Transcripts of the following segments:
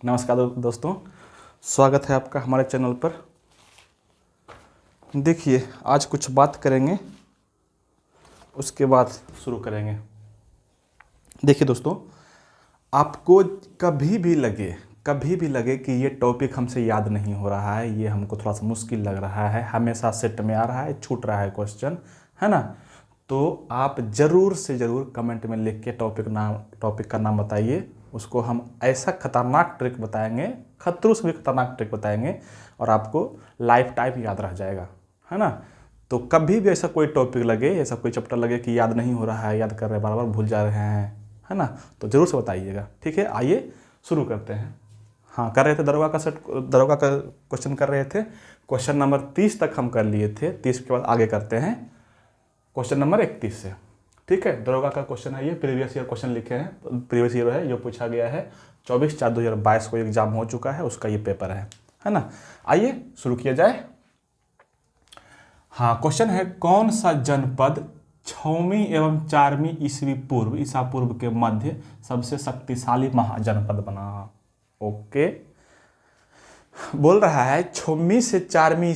नमस्कार दोस्तों, स्वागत है आपका हमारे चैनल पर। देखिए, आज कुछ बात करेंगे, उसके बाद शुरू करेंगे। देखिए दोस्तों, आपको कभी भी लगे कि ये टॉपिक हमसे याद नहीं हो रहा है, ये हमको थोड़ा सा मुश्किल लग रहा है, हमेशा सेट में आ रहा है, छूट रहा है क्वेश्चन, है ना, तो आप ज़रूर से ज़रूर कमेंट में लिख के टॉपिक का नाम बताइए। उसको हम ऐसा खतरनाक ट्रिक बताएंगे, खतरों से भी खतरनाक ट्रिक बताएंगे, और आपको लाइफ टाइम याद रह जाएगा, है ना। तो कभी भी ऐसा कोई टॉपिक लगे, ऐसा कोई चैप्टर लगे कि याद नहीं हो रहा है, याद कर रहे हैं, बार बार भूल जा रहे हैं, है ना, तो ज़रूर से बताइएगा। ठीक है, आइए शुरू करते हैं। हाँ, कर रहे थे दरोगा का क्वेश्चन कर रहे थे। क्वेश्चन नंबर 30 तक हम कर लिए थे, 30 के बाद आगे करते हैं क्वेश्चन नंबर 31 से। ठीक है, दरोगा का क्वेश्चन है, ये प्रीवियस ईयर क्वेश्चन लिखे हैं, प्रीवियस ईयर है, जो पूछा गया है 24/4/2022 को एग्जाम हो चुका है, उसका ये पेपर है ना। आइए शुरू किया जाए। हाँ, क्वेश्चन है, कौन सा जनपद 6वीं एवं 4वीं ईसा पूर्व के मध्य सबसे शक्तिशाली महाजनपद बना? ओके, बोल रहा है 6वीं से 4वीं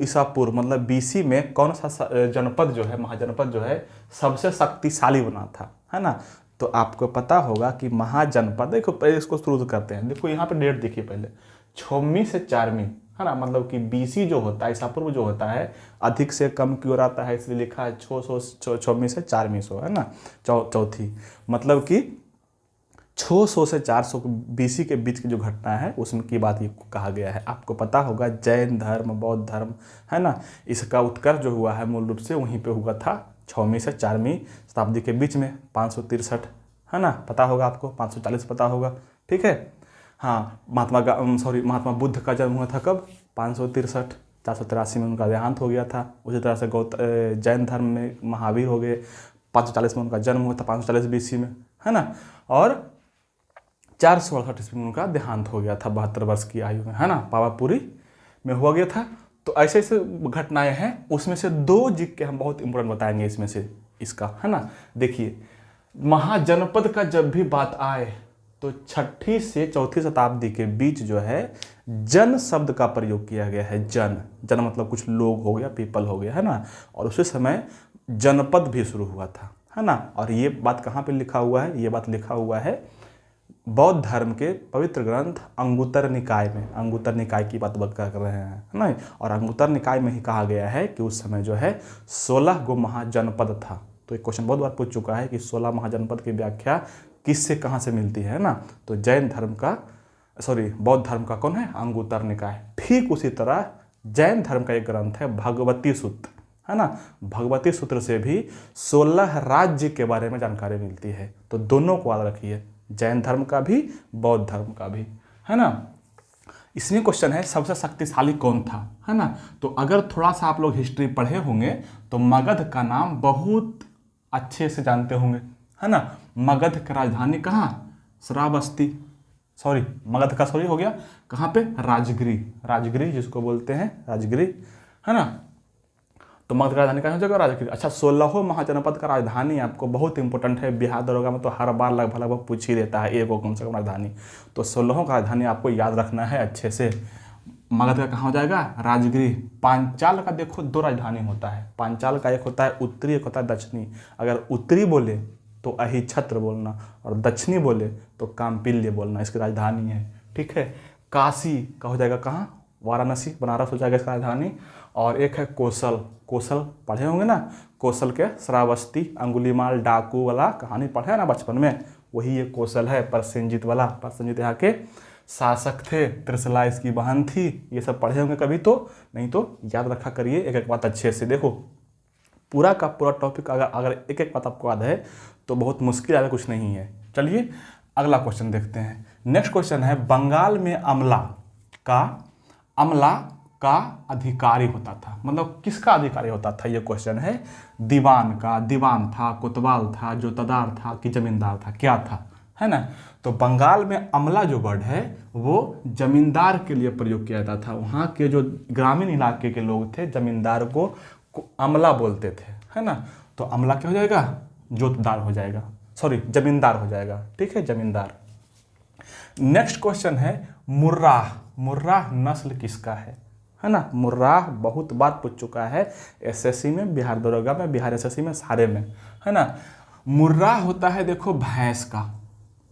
ईसा पूर्व मतलब बीसी में कौन सा जनपद जो है, महाजनपद जो है, सबसे शक्तिशाली बना था, है ना। तो आपको पता होगा कि महाजनपद, देखो पहले इसको शुरू करते हैं। देखो यहाँ पे डेट देखिए, पहले 6वीं से 4वीं, है ना, मतलब कि बीसी जो होता है, ईसा पूर्व जो होता है, अधिक से कम की ओर आता है, इसलिए लिखा है 600 से 4वीं सौ, है ना, चौथी, मतलब कि 600 से 400 बीसी के बीच की जो घटना है उसमें की बात ये कहा गया है। आपको पता होगा जैन धर्म, बौद्ध धर्म, है ना, इसका उत्कर्ष जो हुआ है मूल रूप से वहीं पे हुआ था 6वीं से 4वीं शताब्दी के बीच में, 563, है ना, पता होगा आपको, 540 पता होगा। ठीक है, हाँ, महात्मा बुद्ध का जन्म हुआ था कब? 563, 483 में उनका देहांत हो गया था। उसी तरह से जैन धर्म में महावीर हो गए, 540 में उनका जन्म हुआ था, 540 बीसी में, है ना, और 468 ईस्वी में उनका देहांत हो गया था 72 वर्ष की आयु में, है ना, पावापुरी में हुआ गया था। तो ऐसे ऐसे घटनाएं हैं, उसमें से दो जिक्के हम बहुत इंपॉर्टेंट बताएंगे इसमें से, इसका, है ना। देखिए, महाजनपद का जब भी बात आए तो 6ठी से 4थी शताब्दी के बीच जो है जन शब्द का प्रयोग किया गया है। जन मतलब कुछ लोग हो गया, पीपल हो गया, है ना, और उसी समय जनपद भी शुरू हुआ था, है ना। और ये बात कहाँ पे लिखा हुआ है? ये बात लिखा हुआ है बौद्ध धर्म के पवित्र ग्रंथ अंगुत्तर निकाय में। अंगुत्तर निकाय की बात कर रहे हैं, है ना, और अंगुत्तर निकाय में ही कहा गया है कि उस समय जो है 16 गो महाजनपद था। तो एक क्वेश्चन बहुत बार पूछ चुका है कि 16 महाजनपद की व्याख्या किससे कहाँ से मिलती है ना, तो बौद्ध धर्म का कौन है? अंगुत्तर निकाय। ठीक उसी तरह जैन धर्म का एक ग्रंथ है भगवती सूत्र, है ना, भगवती सूत्र से भी 16 राज्य के बारे में जानकारी मिलती है। तो दोनों को याद रखिए, जैन धर्म का भी, बौद्ध धर्म का भी, है ना। इसमें क्वेश्चन है सबसे शक्तिशाली कौन था, है ना। तो अगर थोड़ा सा आप लोग हिस्ट्री पढ़े होंगे तो मगध का नाम बहुत अच्छे से जानते होंगे, है ना। मगध की राजधानी कहाँ? मगध का हो गया कहाँ पे? राजगिरी जिसको बोलते हैं, राजगिरी, है ना। तो मगध का राजधानी कहाँ हो जाएगा? राजगिरी। अच्छा, 16 महाजनपद का राजधानी आपको बहुत इंपॉर्टेंट है, बिहार दरोगा में तो हर बार लगभग पूछ ही देता है, एक कम से कम राजधानी। तो 16 का राजधानी आपको याद रखना है अच्छे से। मगध का कहाँ हो जाएगा? राजगिरी। पांचाल का देखो 2 राजधानी होता है, पांचाल का एक होता है उत्तरी, एक होता है दक्षिणी। अगर उत्तरी बोले तो अहिछत्र बोलना, और दक्षिणी बोले तो काम्पिल्य बोलना, इसकी राजधानी है। ठीक है, काशी का हो जाएगा कहाँ? वाराणसी, बनारस हो जाएगा इसका राजधानी। और एक है कोसल पढ़े होंगे ना, कोसल के श्रावस्ती, अंगुलीमाल डाकू वाला कहानी पढ़े ना बचपन में, वही ये कोसल है। प्रसेनजीत यहाँ के शासक थे, त्रिशला इसकी बहन थी। ये सब पढ़े होंगे कभी, तो नहीं तो याद रखा करिए एक एक बात अच्छे से। देखो, पूरा का पूरा टॉपिक अगर एक एक बात आपको याद है तो बहुत मुश्किल आगे कुछ नहीं है। चलिए अगला क्वेश्चन देखते हैं। नेक्स्ट क्वेश्चन है, बंगाल में अमला का अधिकारी होता था, मतलब किसका अधिकारी होता था? ये क्वेश्चन है। दीवान था, कोतवाल था, जोतदार था कि जमींदार था, क्या था, है ना। तो बंगाल में अमला जो वर्ड है वो जमींदार के लिए प्रयोग किया जाता था। वहाँ के जो ग्रामीण इलाके के लोग थे, जमींदार को अमला बोलते थे, है ना। तो अमला क्या हो जाएगा? जोतदार हो जाएगा, जमींदार हो जाएगा। ठीक है, जमींदार। नेक्स्ट क्वेश्चन है मुर्राह। मुर्राह नस्ल किसका है ना। मुर्राह बहुत बार पूछ चुका है एसएससी में, बिहार दरोगा में, बिहार एसएससी में, सारे में, है ना। मुर्राह होता है देखो भैंस का।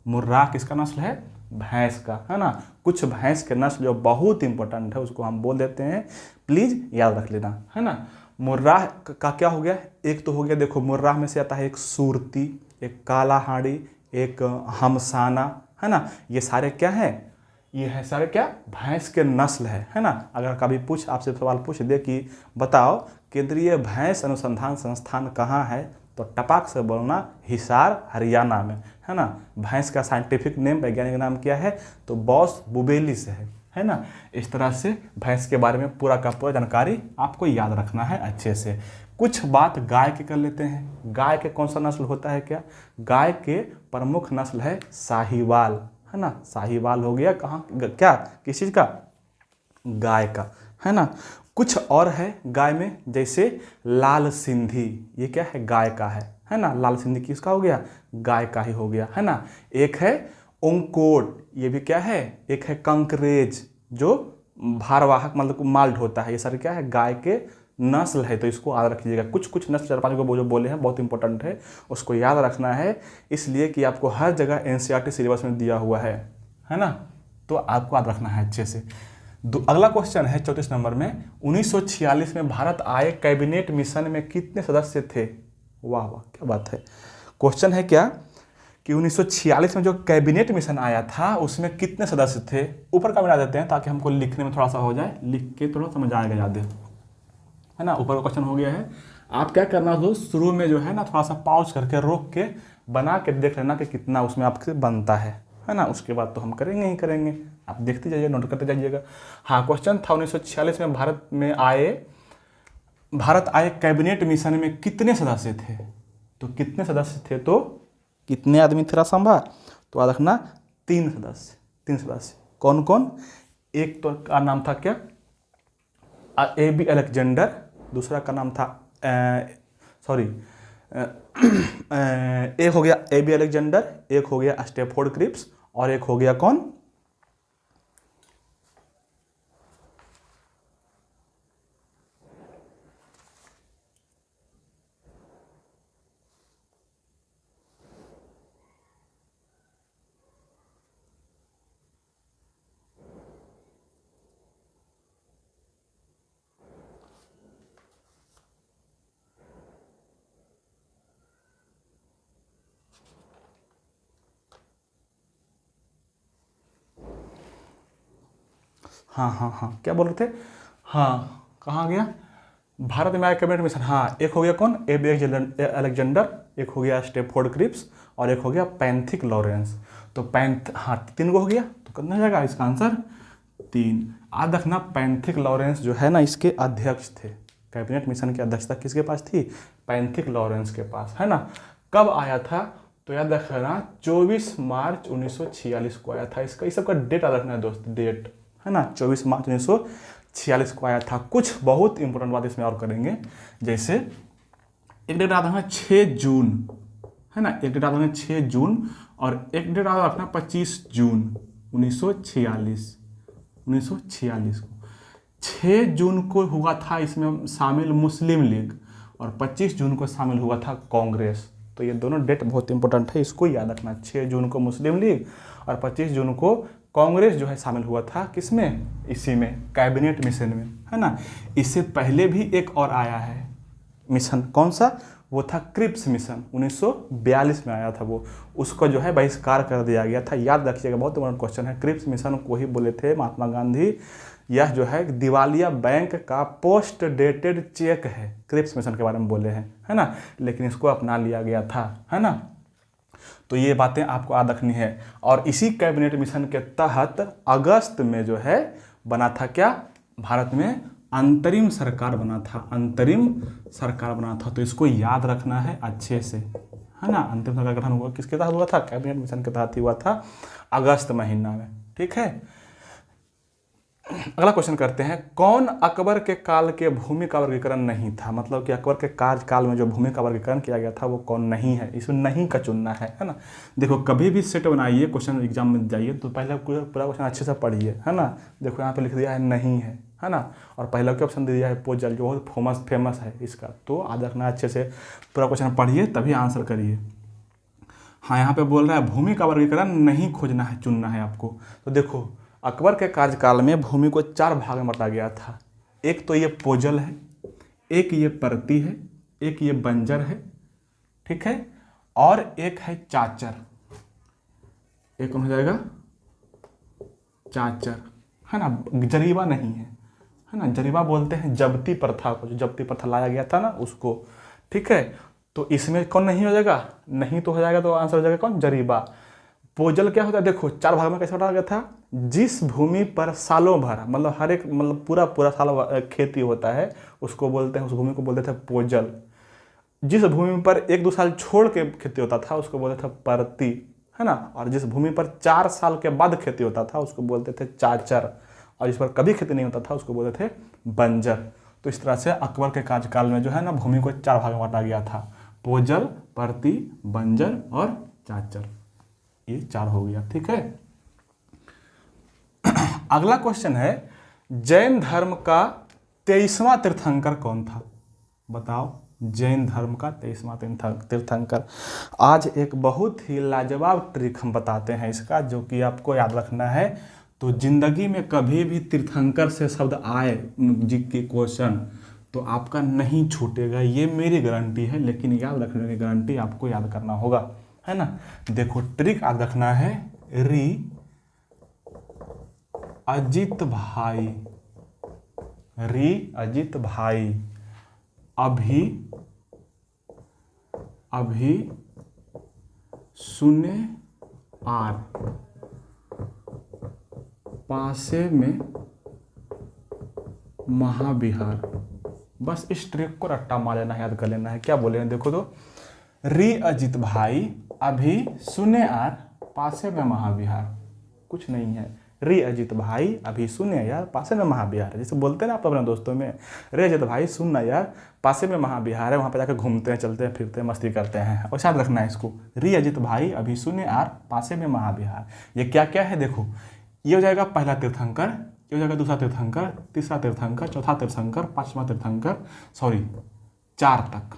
मुर्राह किसका नस्ल है, भैंस का, है ना। कुछ भैंस के नस्ल जो बहुत इंपॉर्टेंट है उसको हम बोल देते हैं, प्लीज याद रख लेना, है ना। मुर्राह का क्या हो गया, एक तो हो गया देखो, मुर्राह में से आता है एक सूरती, एक काला हाड़ी, एक हमसाना, है ना। ये सारे क्या है, ये है सारे क्या, भैंस के नस्ल है ना। अगर कभी आपसे सवाल पूछ दे कि बताओ केंद्रीय भैंस अनुसंधान संस्थान कहाँ है, तो टपाक से बोलना हिसार हरियाणा में, है ना। भैंस का साइंटिफिक नेम, वैज्ञानिक नाम क्या है, तो बॉस बुबेलिस है ना। इस तरह से भैंस के बारे में पूरा का पूरा जानकारी आपको याद रखना है अच्छे से। कुछ बात गाय के कर लेते हैं। गाय के कौन सा नस्ल होता है, क्या, गाय के प्रमुख नस्ल है साहीवाल, है ना। साहीवाल हो गया कहाँ, क्या, किस चीज़ का, गाय का, है ना। कुछ और है गाय में, जैसे लाल सिंधी, ये क्या है, गाय का है ना। लाल सिंधी किसका हो गया, गाय का ही हो गया, है ना। एक है ओंकोट, ये भी क्या है, एक है कंकरेज जो भारवाहक मतलब माल ढोता है, ये सारे क्या है, गाय के नस्ल है। तो इसको याद रखिएगा। कुछ कुछ नस्ल 4-5 को जो बोले हैं बहुत इंपॉर्टेंट है, उसको याद रखना है, इसलिए कि आपको हर जगह एनसीईआरटी सिलेबस में दिया हुआ है ना। तो आपको याद रखना है अच्छे से। अगला क्वेश्चन है 34 नंबर में, 1946 में भारत आए कैबिनेट मिशन में कितने सदस्य थे। वाह वाह क्या बात है। क्वेश्चन है क्या कि 1946 में जो कैबिनेट मिशन आया था उसमें कितने सदस्य थे। ऊपर का बना देते हैं ताकि हमको लिखने में थोड़ा सा हो जाए, लिख के थोड़ा समझ आएगा ज़्यादा, है ना। ऊपर का क्वेश्चन हो गया है। आप क्या करना हो, शुरू में जो है ना थोड़ा सा पॉज करके रोक के बना के देख लेना कि कितना उसमें आपसे बनता है ना। उसके बाद तो हम करेंगे ही करेंगे, आप देखते जाइए, नोट करते जाइएगा। हाँ, क्वेश्चन था 1946 में भारत आए कैबिनेट मिशन में कितने सदस्य थे। तो कितने सदस्य थे, तो कितने आदमी थे संभा, तो याद रखना 3 सदस्य। 3 सदस्य कौन कौन, एक तो का नाम था क्या, AB अलेक्जेंडर, दूसरा का नाम था एक हो गया AB अलेक्जेंडर, एक हो गया स्टेफोर्ड क्रिप्स, और एक हो गया कौन, हाँ क्या बोल रहे थे, हाँ कहाँ गया, भारत में आया कैबिनेट मिशन। हाँ, एक हो गया कौन, AB अलेक्जेंडर, एक हो गया स्टेफोर्ड क्रिप्स, और एक हो गया पैंथिक लॉरेंस। तो 3 को हो गया, तो कितना हो जाएगा इसका आंसर 3। याद रखना पैंथिक लॉरेंस जो है ना इसके अध्यक्ष थे। कैबिनेट मिशन की अध्यक्षता किसके पास थी, पैंथिक लॉरेंस के पास, है ना। कब आया था, तो याद रखना 24 मार्च 1946 को आया था। इसका इस सबका डेट याद रखना है दोस्त, डेट, है ना। 24 मार्च 1946 को आया था। कुछ बहुत इंपॉर्टेंट बात इसमें और करेंगे, जैसे एक डेट याद रखना 6 जून, है ना। एक डेट याद रखना 6 जून, और एक डेट याद रखना 25 जून 1946 को। 6 जून को हुआ था इसमें शामिल मुस्लिम लीग, और 25 जून को शामिल हुआ था कांग्रेस। तो ये दोनों डेट बहुत इंपॉर्टेंट है, इसको याद रखना। 6 जून को मुस्लिम लीग और 25 जून को कांग्रेस जो है शामिल हुआ था, किसमें, इसी में कैबिनेट मिशन में, है ना। इससे पहले भी एक और आया है मिशन, कौन सा, वो था क्रिप्स मिशन, 1942 में आया था वो, उसको जो है बहिष्कार कर दिया गया था। याद रखिएगा, बहुत इंपॉर्टेंट क्वेश्चन है। क्रिप्स मिशन को ही बोले थे महात्मा गांधी। यह जो है दिवालिया बैंक का पोस्ट डेटेड चेक है, क्रिप्स मिशन के बारे में बोले हैं, है ना। लेकिन इसको अपना लिया गया था, है ना। तो ये बातें आपको याद रखनी है। और इसी कैबिनेट मिशन के तहत अगस्त में जो है बना था क्या, भारत में अंतरिम सरकार बना था, अंतरिम सरकार बना था। तो इसको याद रखना है अच्छे से, है ना। अंतिम सरकार गठन हुआ किसके तहत हुआ था, कैबिनेट मिशन के तहत ही हुआ था, अगस्त महीना में, ठीक है। अगला क्वेश्चन करते हैं, कौन अकबर के काल के भूमि का वर्गीकरण नहीं था? मतलब कि अकबर के कार्यकाल में जो भूमि का वर्गीकरण किया गया था वो कौन नहीं है? इसमें नहीं का चुनना है ना। देखो कभी भी सेट बनाइए, क्वेश्चन एग्जाम में जाइए तो पहले पूरा क्वेश्चन अच्छे से पढ़िए, है ना। देखो यहाँ पे लिख दिया है नहीं है ना, और पहला क्या ऑप्शन दे दिया है पोजल, जो बहुत फेमस है इसका। तो याद रखना अच्छे से, पूरा क्वेश्चन पढ़िए तभी आंसर करिए। हाँ, यहाँ पे बोल रहा है भूमि का वर्गीकरण नहीं खोजना है, चुनना है आपको। तो देखो अकबर के कार्यकाल में भूमि को 4 भाग में बांटा गया था। एक तो ये पोजल है, एक ये परती है, एक ये बंजर है, ठीक है, और एक है चाचर। एक कौन हो जाएगा? चाचर, है ना। जरीबा नहीं है ना। जरीबा बोलते हैं जब्ती प्रथा को, जो जब्ती प्रथा लाया गया था ना उसको, ठीक है। तो इसमें कौन नहीं हो जाएगा? नहीं तो हो जाएगा, तो आंसर हो जाएगा कौन? जरीबा। पोजल क्या होता है? देखो 4 भाग में कैसे बांटा गया था? जिस भूमि पर सालों भर, मतलब हर एक, मतलब पूरा साल खेती होता है उसको बोलते हैं, उस भूमि को बोलते थे पोजल। जिस भूमि पर 1-2 साल छोड़ के खेती होता था उसको बोलते थे परती, है ना। और जिस भूमि पर 4 साल के बाद खेती होता था उसको बोलते थे चाचर, और जिस पर कभी खेती नहीं होता था उसको बोलते थे बंजर। तो इस तरह से अकबर के कार्यकाल में जो है ना भूमि को 4 भाग में बांटा गया था, पोजल, परती, बंजर और चाचर। ये 4 हो गया, ठीक है। अगला क्वेश्चन है, जैन धर्म का 23वां तीर्थंकर कौन था? बताओ, जैन धर्म का 23वां तीर्थंकर। आज एक बहुत ही लाजवाब ट्रिक हम बताते हैं इसका, जो कि आपको याद रखना है। तो जिंदगी में कभी भी तीर्थंकर से शब्द आए जी के क्वेश्चन तो आपका नहीं छूटेगा, ये मेरी गारंटी है। लेकिन याद रखने की गारंटी आपको याद करना होगा, है ना। देखो ट्रिक याद रखना है, री अजित भाई, री अजित भाई अभी सुने आर पासे में महाविहार। बस इस ट्रिक को रट्टा मार लेना है, याद कर लेना है। क्या बोले हैं देखो तो, री अजित भाई अभी सुने आर पासे में महाविहार। कुछ नहीं है, रे अजित भाई अभी सुने यार पासे में महाविहार है। जैसे बोलते हैं ना आप अपने दोस्तों में, रे अजित भाई सुनना यार पासे में महाविहार है, वहाँ पे जाकर घूमते हैं, चलते हैं, फिरते हैं, मस्ती करते हैं। और याद रखना है इसको, रे अजित भाई अभी सुने यार पासे में महाविहार। ये क्या क्या है देखो, ये हो जाएगा पहला तीर्थंकर, ये हो जाएगा दूसरा तीर्थंकर, तीसरा तीर्थंकर, चौथा तीर्थंकर, 5वां तीर्थंकर, 4 तक,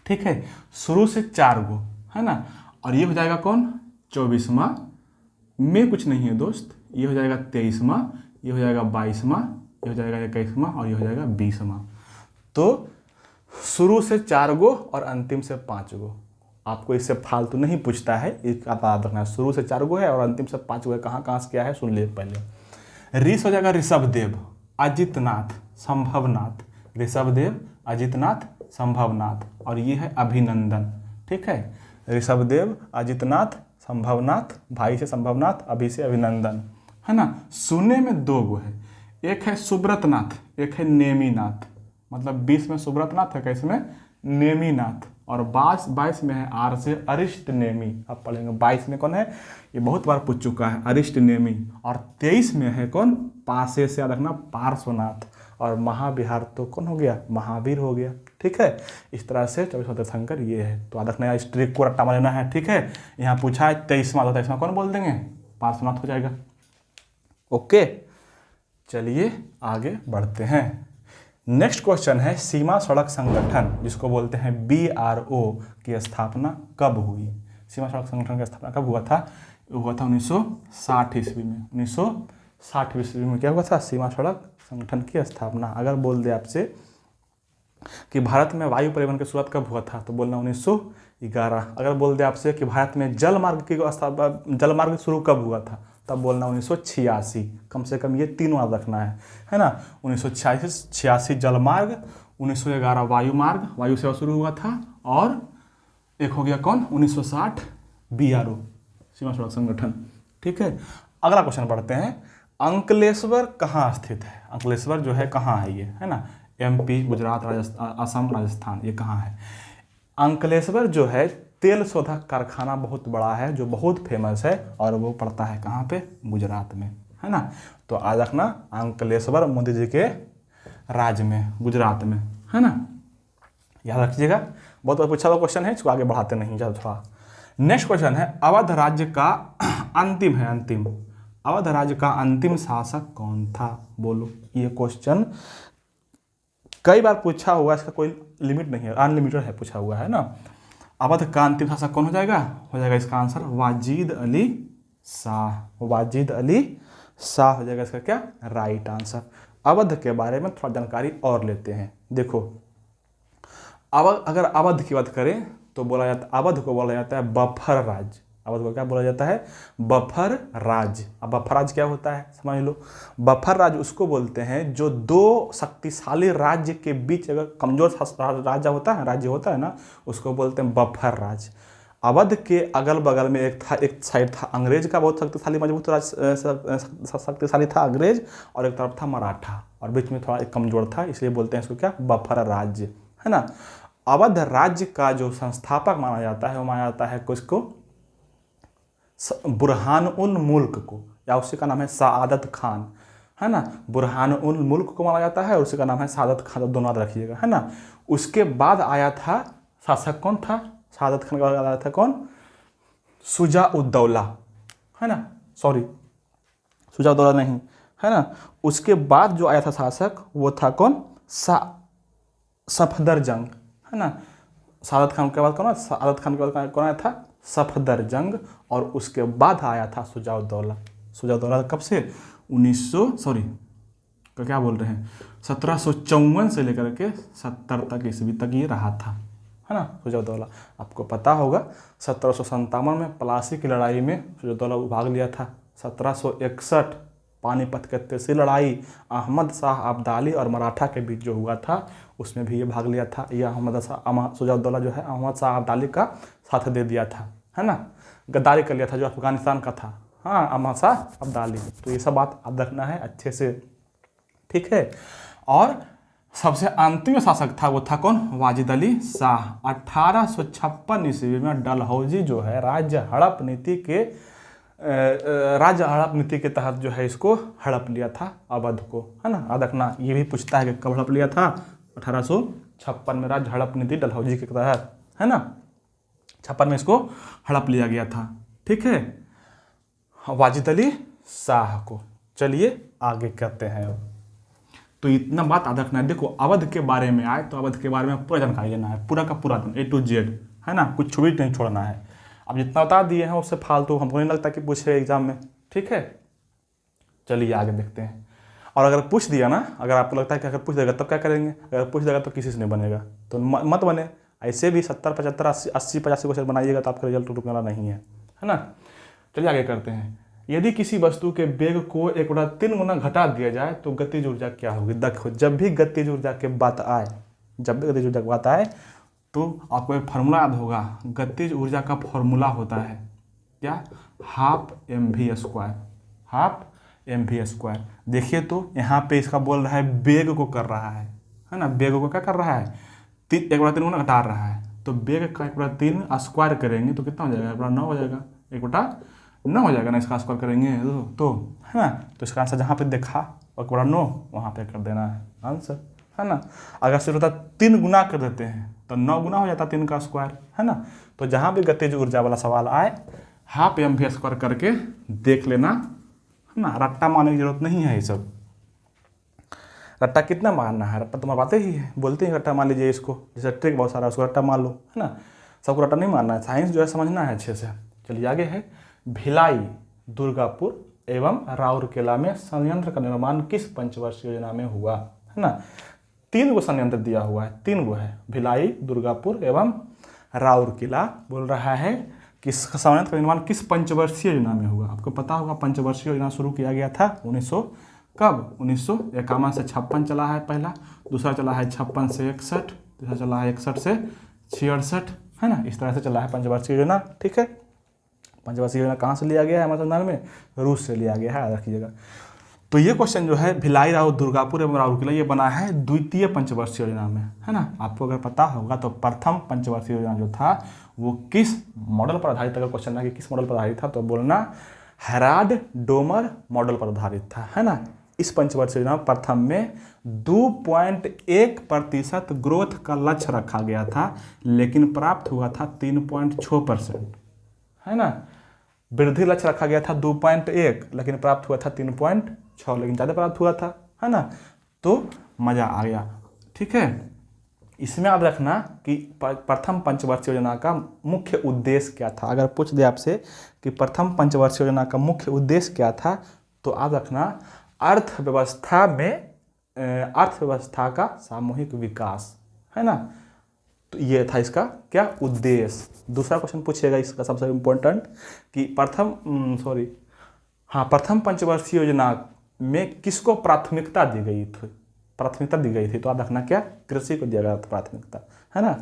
ठीक है। शुरू से 4 गो, है ना। और ये हो जाएगा कौन? 24वां में कुछ नहीं है दोस्त, ये हो जाएगा 23वां, ये हो जाएगा 22वां, ये हो जाएगा 21वां और ये हो जाएगा 20वां। तो शुरू से 4 गो और अंतिम से 5 गो। आपको इससे फालतू नहीं पूछता है, एक याद रखना है। शुरू से 4 गो है और अंतिम से 5 गो है। कहाँ से क्या है सुन ले पहले। ऋष हो जाएगा ऋषभदेव, अजितनाथ, संभवनाथ, ऋषभदेव, अजितनाथ, संभवनाथ, और ये है अभिनंदन, ठीक है। ऋषभदेव, अजितनाथ, संभवनाथ, भाई से संभवनाथ, अभी से अभिनंदन, है ना। सुने में 2 गो है, एक है सुब्रतनाथ, एक है नेमीनाथ। मतलब 20 में सुब्रतनाथ है, कैसे में नेमीनाथ, और 22 में है आर से अरिष्ट नेमी। आप पढ़ेंगे 22 में कौन है, ये बहुत बार पूछ चुका है, अरिष्ट नेमी। और 23 में है कौन, पासे से याद रखना पार्श्वनाथ। और महाविहार तो कौन हो गया, महावीर हो गया, ठीक है। इस तरह से 24वां तीर्थंकर ये है। तो याद रखना, इस ट्रिक को रट्टा मारना है, ठीक है। यहाँ पूछा है 23वां, तो 23वां कौन बोल देंगे, पार्श्वनाथ हो जाएगा। ओके, चलिए आगे बढ़ते हैं। नेक्स्ट क्वेश्चन है, सीमा सड़क संगठन जिसको बोलते हैं BRO की स्थापना कब हुई? सीमा सड़क संगठन की स्थापना कब हुआ था? हुआ था 1960 ईस्वी में। 1960 ईस्वी में क्या हुआ था, सीमा सड़क संगठन की स्थापना। अगर बोल दे आपसे कि भारत में वायु परिवहन की शुरुआत कब हुआ था, तो बोलना 1911। अगर बोल दे आपसे कि भारत में जल मार्ग शुरू कब हुआ था, तब बोलना 1986। कम से कम ये तीनों याद रखना है ना। 1986 जल मार्ग, 1911 वायु मार्ग, वायु सेवा शुरू हुआ था, और एक हो गया कौन, 1960 BRO सीमा सड़क संगठन, ठीक है। अगला क्वेश्चन पढ़ते हैं, अंकलेश्वर कहाँ स्थित है? अंकलेश्वर जो है कहाँ है ये, है ना। MP, गुजरात, असम, राजस्थान, ये कहाँ है? अंकलेश्वर जो है तेल शोधक कारखाना बहुत बड़ा है, जो बहुत फेमस है, और वो पड़ता है कहाँ पे, गुजरात में, है ना। तो आज रखना अंकलेश्वर मोदी जी के राज्य में, गुजरात में, है ना, याद रखिएगा। बहुत बार पूछा हुआ क्वेश्चन है, इसको आगे बढ़ाते नहीं ज़्यादा थोड़ा। नेक्स्ट क्वेश्चन है अवध राज्य का अंतिम है, अंतिम, अवध राज्य का अंतिम शासक कौन था, बोलो। ये क्वेश्चन कई बार पूछा हुआ, इसका कोई लिमिट नहीं है, अनलिमिटेड है पूछा हुआ है ना। अवध का अंतिम शासक कौन हो जाएगा इसका आंसर वाजिद अली शाह, वाजिद अली शाह हो जाएगा इसका क्या राइट आंसर। अवध के बारे में थोड़ा जानकारी और लेते हैं। देखो अगर अवध की बात करें तो बोला जाता है, अवध को बोला जाता है बफर राज्य। अवध को क्या बोला जाता है, बफर राज्य। अब बफर राज्य क्या होता है समझ लो। बफर राज्य उसको बोलते हैं जो दो शक्तिशाली राज्य के बीच अगर कमजोर राज्य होता है ना, उसको बोलते हैं बफर राज्य। अवध के अगल बगल में एक साइड था अंग्रेज का बहुत शक्तिशाली मजबूत शक्तिशाली था अंग्रेज, और एक तरफ था मराठा, और बीच में थोड़ा एक कमजोर था, इसलिए बोलते हैं इसको क्या बफर राज्य, है ना। अवध राज्य का जो संस्थापक माना जाता है वो माना जाता है किसको, बुरहान उल मुल्क को, या उसी का नाम है सआदत खान, है ना। बुरहान उल मुल्क को माना जाता है और उसी का नाम है सआदत खान, दोनों याद रखिएगा, है ना। उसके बाद आया था शासक कौन था, सआदत खान का बाद आया था कौन, शुजा उद्दौला, है ना, सॉरी शुजा उद्दौला नहीं, है ना। उसके बाद जो आया था शासक वो था कौन, सफदरजंग, है ना। सआदत खान के बाद कौन, सआदत खान के बाद कौन आया था, सफदरजंग, और उसके बाद आया था शुजा उद्दौला। शुजा उद्दौला कब से 1754 से लेकर के 70 तक ईस्वी तक ये रहा था, है ना शुजा उद्दौला। आपको पता होगा 1757 में प्लासी की लड़ाई में शुजा उद्दौला भाग लिया था। 1761 पानीपत की तीसरी लड़ाई अहमद शाह अब्दाली और मराठा के बीच जो हुआ था उसमें भी ये भाग लिया था। ये शुजा उद्दौला जो है अहमद शाह अब्दाली का साथ दे दिया था, है ना, गद्दारी कर लिया था जो अफगानिस्तान का था, हाँ अहमद शाह अब्दाली। तो ये सब बात याद रखना है अच्छे से, ठीक है। और सबसे अंतिम शासक था वो था कौन, वाजिद अली शाह। 1856 ईस्वी में डलहौजी जो है राज्य हड़प नीति के तहत जो है इसको हड़प लिया था अवध को, है ना। याद रखना, ये भी पूछता है कि कब हड़प लिया था, 1856 में राज्य हड़प नीति डलहौजी के तहत, है ना, 56 में इसको हड़प लिया गया था, ठीक है, वाजिद अली शाह को। चलिए आगे करते हैं। तो इतना बात याद रखना है। देखो अवध के बारे में आए तो अवध के बारे में पूरा जानकारी लेना है, पूरा का पूरा A to Z, है ना, कुछ भी नहीं छोड़ना है। अब जितना बता दिए हैं उससे फालतू हमको नहीं लगता कि पूछे एग्जाम में, ठीक है। चलिए आगे देखते हैं। और अगर पूछ दिया ना, अगर आपको लगता है कि अगर पूछ देगा तब क्या करेंगे, अगर पूछ देगा तो किसी से नहीं बनेगा, तो मत बने। ऐसे भी 70, 75, 80, 85 क्वेश्चन बनाइएगा तो आपका रिजल्ट रुकने वाला नहीं है, है ना। चलिए आगे करते हैं। यदि किसी वस्तु के वेग को 1/3 गुना घटा दिया जाए तो गतिज ऊर्जा क्या होगी। देखो जब भी गतिज ऊर्जा की बात आए, तो आपको एक फार्मूला याद होगा। गतिज ऊर्जा का फार्मूला होता है क्या, 12 mv²। देखिए तो यहाँ पे इसका बोल रहा है वेग को कर रहा है ना, वेग को क्या कर रहा है, 1/3 गुना घटा रहा है। तो वेग का 1/3 स्क्वायर करेंगे तो कितना हो जाएगा, 1/9 हो जाएगा, 1/9 हो जाएगा ना, इसका स्क्वायर करेंगे तो, है ना। तो इसका आंसर जहाँ पे देखा 1/9 वहाँ पे कर देना है आंसर, है ना। अगर सिर्फ होता 3 गुना कर देते हैं तो 9 गुना हो जाता 3 का स्क्वायर, है ना। तो जहाँ भी गतिज ऊर्जा वाला सवाल आए 12 mv² करके देख लेना, है ना। रट्टा मारने की जरूरत नहीं है। ये सब रट्टा कितना मारना है, रट्टा तो मारवाते ही है, बोलते हैं रट्टा मान लीजिए इसको, जैसे ट्रिक बहुत सारा उसको रट्टा मार लो, है ना। सबको रट्टा नहीं मारना है, साइंस जो है समझना है अच्छे से। चलिए आगे है, भिलाई, दुर्गापुर एवं राउरकेला में संयंत्र का निर्माण किस पंचवर्षीय योजना में हुआ, है ना। 3 गो संयंत्र दिया हुआ है, 3 गो है, भिलाई, दुर्गापुर एवं राउरकेला। बोल रहा है कि संयंत्र का निर्माण किस पंचवर्षीय योजना में हुआ। आपको पता होगा पंचवर्षीय योजना शुरू किया गया था 1951 से 56 चला है पहला, दूसरा चला है 56 से 61, तीसरा चला है 61 से 66, है ना। इस तरह से चला है पंचवर्षीय योजना, ठीक है। पंचवर्षीय योजना कहाँ से लिया गया है हमारे संविधान में, रूस से लिया गया है, याद रखिएगा। तो ये क्वेश्चन जो है भिलाई, दुर्गापुर एवं राउरकेला ये बना है द्वितीय पंचवर्षीय योजना में, है ना। आपको अगर पता होगा तो प्रथम पंचवर्षीय योजना जो था वो किस मॉडल पर आधारित, अगर क्वेश्चन है कि किस मॉडल पर आधारित था तो बोलना हेराल्ड डोमर मॉडल पर आधारित था, है ना। इस पंचवर्षीय योजना प्रथम में 2.1% ग्रोथ का लक्ष्य रखा गया था, लेकिन प्राप्त हुआ था 3.6%, है ना। वृद्धि लक्ष्य रखा गया था 2.1, लेकिन प्राप्त हुआ था 3.6, लेकिन ज़्यादा प्राप्त हुआ था, है ना। तो मज़ा आ गया, ठीक है। इसमें याद रखना कि प्रथम पंचवर्षीय योजना का मुख्य उद्देश्य क्या था। अगर पूछ दे आपसे कि प्रथम पंचवर्षीय योजना का मुख्य उद्देश्य क्या था, तो याद रखना अर्थव्यवस्था का सामूहिक विकास, है ना। तो ये था इसका क्या उद्देश्य। दूसरा क्वेश्चन पूछेगा इसका सबसे इम्पोर्टेंट कि प्रथम पंचवर्षीय योजना में किसको प्राथमिकता दी गई थी। तो आप रखना क्या, कृषि को दिया गया था प्राथमिकता, है ना।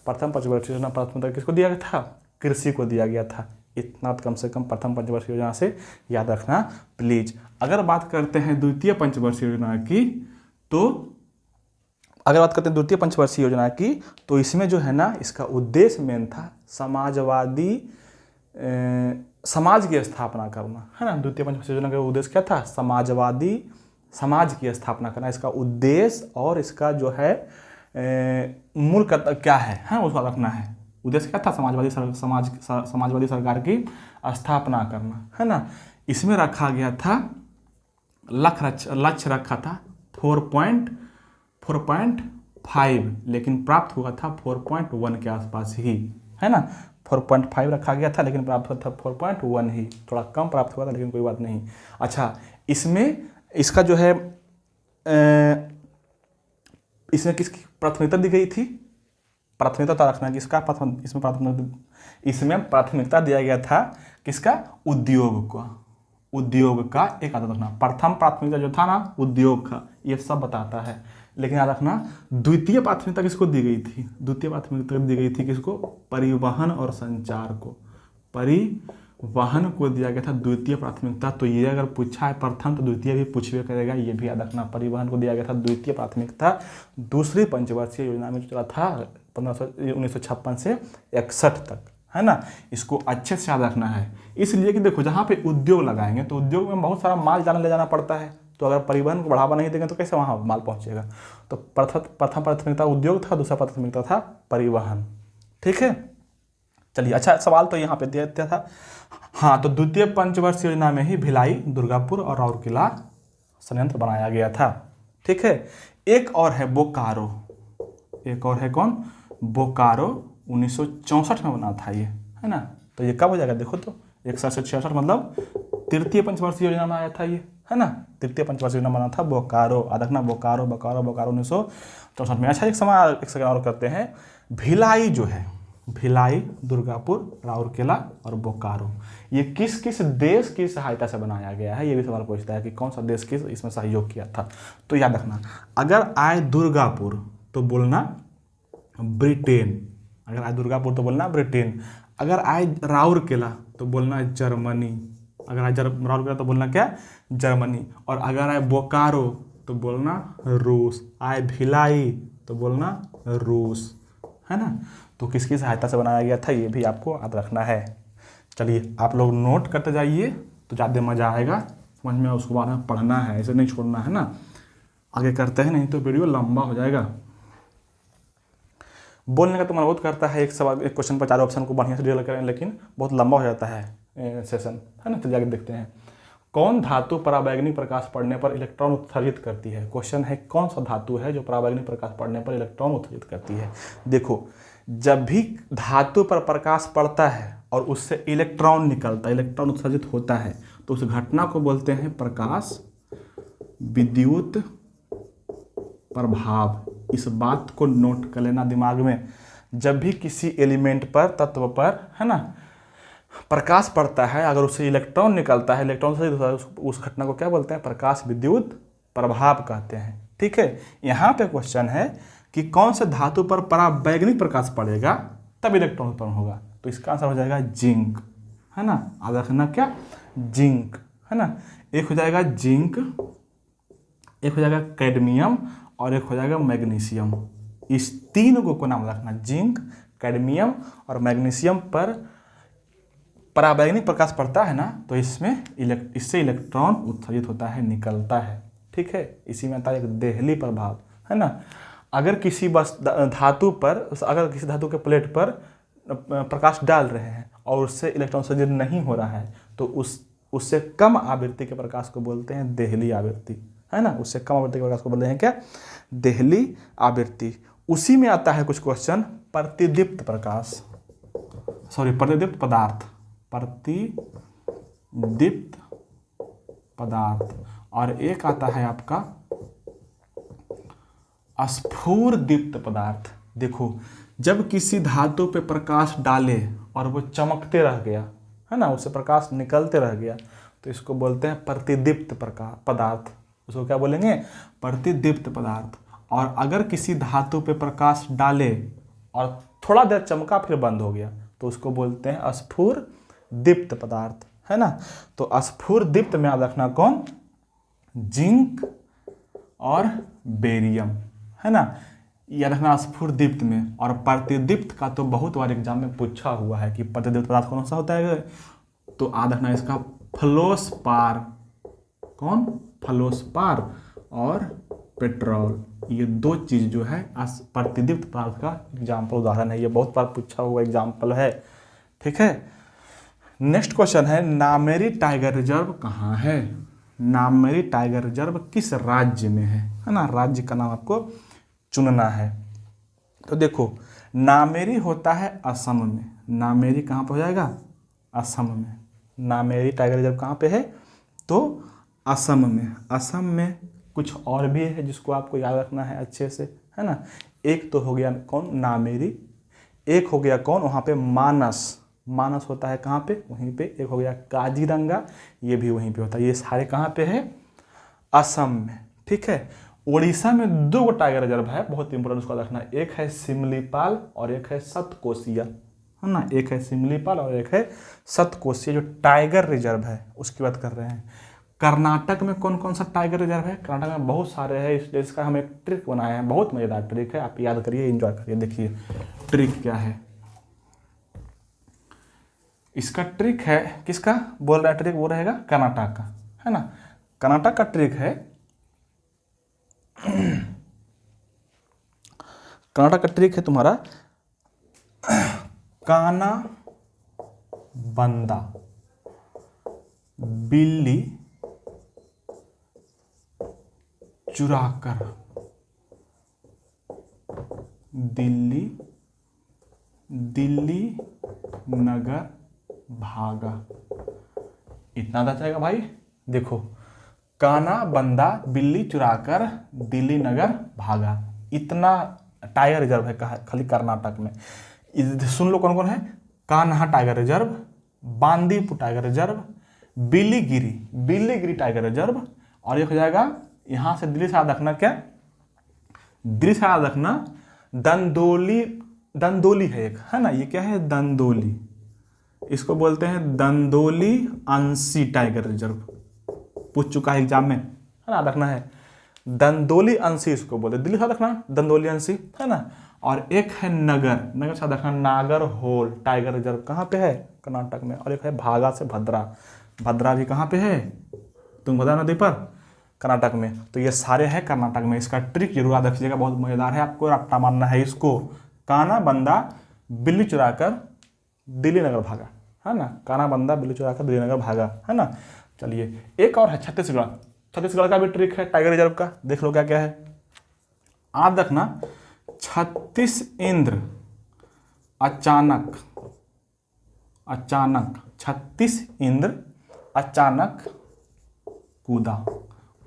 प्रथम पंचवर्षीय योजना प्राथमिकता किसको दिया गया था, कृषि को दिया गया था। इतना तो कम से कम प्रथम पंचवर्षीय योजना से याद रखना प्लीज। अगर बात करते हैं द्वितीय पंचवर्षीय योजना की, तो इसमें जो है ना, इसका उद्देश्य मेन था समाजवादी समाज की स्थापना करना, है ना। द्वितीय पंचवर्षीय योजना का उद्देश्य क्या था, समाजवादी समाज की स्थापना करना, इसका उद्देश्य। और इसका जो है मूल क्या है, उसको रखना है। उद्देश्य क्या था, समाजवादी सरकार की स्थापना करना, है ना। इसमें रखा गया था लक्ष्य रखा था 4.5, लेकिन प्राप्त हुआ था 4.1 के आसपास ही, है ना। 4.5 रखा गया था, लेकिन प्राप्त हुआ था 4.1 ही, थोड़ा कम प्राप्त हुआ था, लेकिन कोई बात नहीं। अच्छा, इसका जो है इसमें किसकी प्राथमिकता दी गई थी, प्राथमिकता तो रखना कि इसका इसमें प्राथमिकता दिया गया था किसका, उद्योग का एक आदत रखना। प्रथम प्राथमिकता जो था ना उद्योग का, ये सब बताता है। लेकिन याद रखना द्वितीय प्राथमिकता किसको दी गई थी, द्वितीय प्राथमिकता दी गई थी किसको, परिवहन और संचार को, परिवहन को दिया गया था द्वितीय प्राथमिकता। तो ये अगर पूछा है प्रथम तो द्वितीय भी पूछवे करेगा, ये भी याद रखना। परिवहन को दिया गया था द्वितीय प्राथमिकता दूसरी पंचवर्षीय योजना में जो चला था 1956 से 61 तक, है ना। इसको अच्छे से याद रखना है, इसलिए कि देखो जहाँ पे उद्योग लगाएंगे तो उद्योग में बहुत सारा माल ले जाना पड़ता है, तो अगर परिवहन को बढ़ावा नहीं देंगे तो कैसे वहाँ माल पहुँचेगा। तो प्रथम प्राथमिकता उद्योग था, दूसरा प्राथमिकता था परिवहन, ठीक है। चलिए, अच्छा सवाल तो यहाँ पे दिया था। हाँ, तो द्वितीय पंचवर्षीय योजना में ही भिलाई, दुर्गापुर और राउरकेला संयंत्र बनाया गया था, ठीक है। एक और है बोकारो, एक और है कौन, बोकारो 1964 में बना था ये, है ना। तो ये कब हो जाएगा देखो तो 61 से 66, मतलब तृतीय पंचवर्षीय योजना में आया था ये, है ना। तृतीय पंचवर्षीय योजना बना था बोकारो, देखना बोकारो 1964 में। अच्छा, एक सेकंड और करते हैं। भिलाई जो है, भिलाई, दुर्गापुर, राउरकेला और बोकारो, ये किस किस देश की सहायता से बनाया गया है, ये भी सवाल पूछता है कि कौन सा देश किस इसमें सहयोग किया था। तो याद रखना, अगर आए दुर्गापुर तो बोलना ब्रिटेन, अगर आए दुर्गापुर तो बोलना ब्रिटेन। अगर आए राउरकेला तो बोलना जर्मनी, अगर आए राउरकेला तो बोलना क्या, जर्मनी। और अगर आए बोकारो तो बोलना रूस, आए भिलाई तो बोलना रूस, है ना। तो किसकी सहायता से बनाया गया था ये भी आपको याद रखना है। चलिए, आप लोग नोट करते जाइए तो ज़्यादा मज़ा आएगा समझ में, उसको बाद में पढ़ना है, ऐसे नहीं छोड़ना है ना। आगे करते हैं, नहीं तो वीडियो लंबा हो जाएगा। बोलने का तो मन बहुत करता है, एक क्वेश्चन पर 4 ऑप्शन को बढ़िया से डील करें, लेकिन बहुत लंबा हो जाता है सेशन, है ना। तो जाके देखते हैं, कौन धातु पराबैंगनी प्रकाश पड़ने पर इलेक्ट्रॉन उत्सर्जित करती है। क्वेश्चन है कौन सा धातु है जो पराबैंगनी प्रकाश पड़ने पर इलेक्ट्रॉन उत्सर्जित करती है। देखो, जब भी धातु पर प्रकाश पड़ता है और उससे इलेक्ट्रॉन निकलता है, इलेक्ट्रॉन उत्सर्जित होता है, तो उस घटना को बोलते हैं प्रकाश विद्युत प्रभाव। इस बात को नोट कर लेना दिमाग में, जब भी किसी एलिमेंट पर, तत्व पर, है ना, प्रकाश पड़ता है, अगर उससे इलेक्ट्रॉन निकलता है, इलेक्ट्रॉन से उस घटना को क्या बोलते हैं, प्रकाश विद्युत प्रभाव कहते हैं, ठीक है। यहाँ पे क्वेश्चन है कि कौन से धातु पर पराबैंगनी प्रकाश पड़ेगा तब इलेक्ट्रॉन उत्पन्न होगा। तो इसका आंसर हो जाएगा जिंक, है ना। याद रखना क्या, जिंक, है ना। एक हो जाएगा जिंक, एक हो जाएगा कैडमियम और एक हो जाएगा मैग्नीशियम। इस तीन को नाम रखना, जिंक, कैडमियम और मैग्नीशियम पर पराबैंगनी प्रकाश पड़ता है ना, तो इसमें इससे इलेक्ट्रॉन उत्सर्जित होता है, निकलता है। ठीक है, इसी में आता है एक देहली प्रभाव, है ना। अगर किसी धातु के प्लेट पर प्रकाश डाल रहे हैं और उससे इलेक्ट्रॉन उत्सर्जित नहीं हो रहा है, तो उससे कम आवृत्ति के प्रकाश को बोलते हैं देहली आवृत्ति, है ना। उससे कम आवृत्ति के प्रकाश को बोलते हैं क्या, देहली आवृत्ति। उसी में आता है कुछ क्वेश्चन प्रतिदीप्त प्रकाश, प्रतिदीप्त पदार्थ, प्रतिदीप्त पदार्थ, और एक आता है आपका स्फुरदीप्त पदार्थ। देखो, जब किसी धातु पे प्रकाश डाले और वो चमकते रह गया, है ना, उससे प्रकाश निकलते रह गया, तो इसको बोलते हैं प्रतिदीप्त पदार्थ। उसको क्या बोलेंगे, प्रतिदीप्त पदार्थ। और अगर किसी धातु पे प्रकाश डाले और थोड़ा देर चमका फिर बंद हो गया, तो उसको बोलते हैं स्फुरदीप्त पदार्थ, है ना। तो स्फुरदीप्त में याद रखना कौन, जिंक और बेरियम, है ना, याद रखना स्फुरदीप्त में। और प्रतिदीप्त का तो बहुत बार एग्जाम में पूछा हुआ है कि प्रतिदीप्त पदार्थ कौन सा होता है, तो याद रखना इसका फ्लोस्पार, कौन, फ्लोस्पार और पेट्रोल। ये दो चीज जो है प्रतिदीप्त पदार्थ का एग्जाम्पल उदाहरण है, ये बहुत बार पूछा हुआ एग्जाम्पल है। ठीक है, नेक्स्ट क्वेश्चन है, नामेरी टाइगर रिजर्व कहाँ है। नामेरी टाइगर रिजर्व किस राज्य में है ना, राज्य का नाम आपको चुनना है। तो देखो, नामेरी होता है असम में। नामेरी कहाँ पर हो जाएगा, असम में। नामेरी टाइगर रिजर्व कहाँ पे है, तो असम में। असम में कुछ और भी है जिसको आपको याद रखना है अच्छे से, है ना। एक तो हो गया कौन, नामेरी। एक हो गया कौन, वहाँ पे मानस। मानस होता है कहाँ पे, वहीं पे। एक हो गया काजीरंगा, ये भी वहीं पे होता है। ये सारे कहाँ पे है, असम में। ठीक है, उड़ीसा में 2 टाइगर रिजर्व है, बहुत इंपॉर्टेंट, उसको रखना। एक है सिमलीपाल और एक है सतकोसिया, है ना। एक है सिमलीपाल और एक है सतकोसिया, जो टाइगर रिजर्व है उसकी बात कर रहे हैं। कर्नाटक में कौन कौन सा टाइगर रिजर्व है, कर्नाटक में बहुत सारे हैं, इसलिए इसका हम एक ट्रिक बनाए हैं, बहुत मजेदार ट्रिक है, आप याद करिए, एंजॉय करिए। देखिए ट्रिक क्या है, इसका ट्रिक है, किसका बोल रहा है ट्रिक, वो रहेगा कर्नाटक का, है ना। कर्नाटक का ट्रिक है, कर्नाटक का ट्रिक है तुम्हारा काना बंदा बिल्ली चुराकर दिल्ली नगर भागा। इतना आता जाएगा भाई। देखो, काना बंदा बिल्ली चुराकर दिल्ली नगर भागा, इतना टाइगर रिजर्व है खाली कर्नाटक में। सुन लो कौन कौन है, Kanha tiger reserve, Bandipur tiger reserve, Biligiri tiger reserve, और एक हो जाएगा यहाँ से दिल्ली से याद रखना, क्या दिल्ली से याद रखना, दंदोली है एक, है ना। ये क्या है, दंदोली, इसको बोलते हैं दंदोली अंशी टाइगर रिजर्व, पूछ चुका है एग्जाम में, है ना, रखना है दंदोली अंशी, इसको बोलते हैं। दिल्ली से रखना दंदोली अंशी, है ना। और एक है नगर से रखना नागरहोल टाइगर रिजर्व, कहाँ पे है, कर्नाटक में। और एक है भागा से भद्रा भी कहाँ पे है, तुंगभद्रा नदी पर, कर्नाटक में। तो ये सारे हैं कर्नाटक में। इसका ट्रिक जरूर याद रखिएगा, बहुत मजेदार है, आपको रट्टा मारना है इसको। काना बंदा बिल्ली चुराकर दिल्ली नगर भागा, है ना। काना बंदा बिल्ली चुराकर दिल्ली नगर भागा, है ना। चलिए एक और है छत्तीसगढ़ का भी ट्रिक है टाइगर रिजर्व का, देख लो क्या क्या है। आप देखना, 36 इंद्र अचानक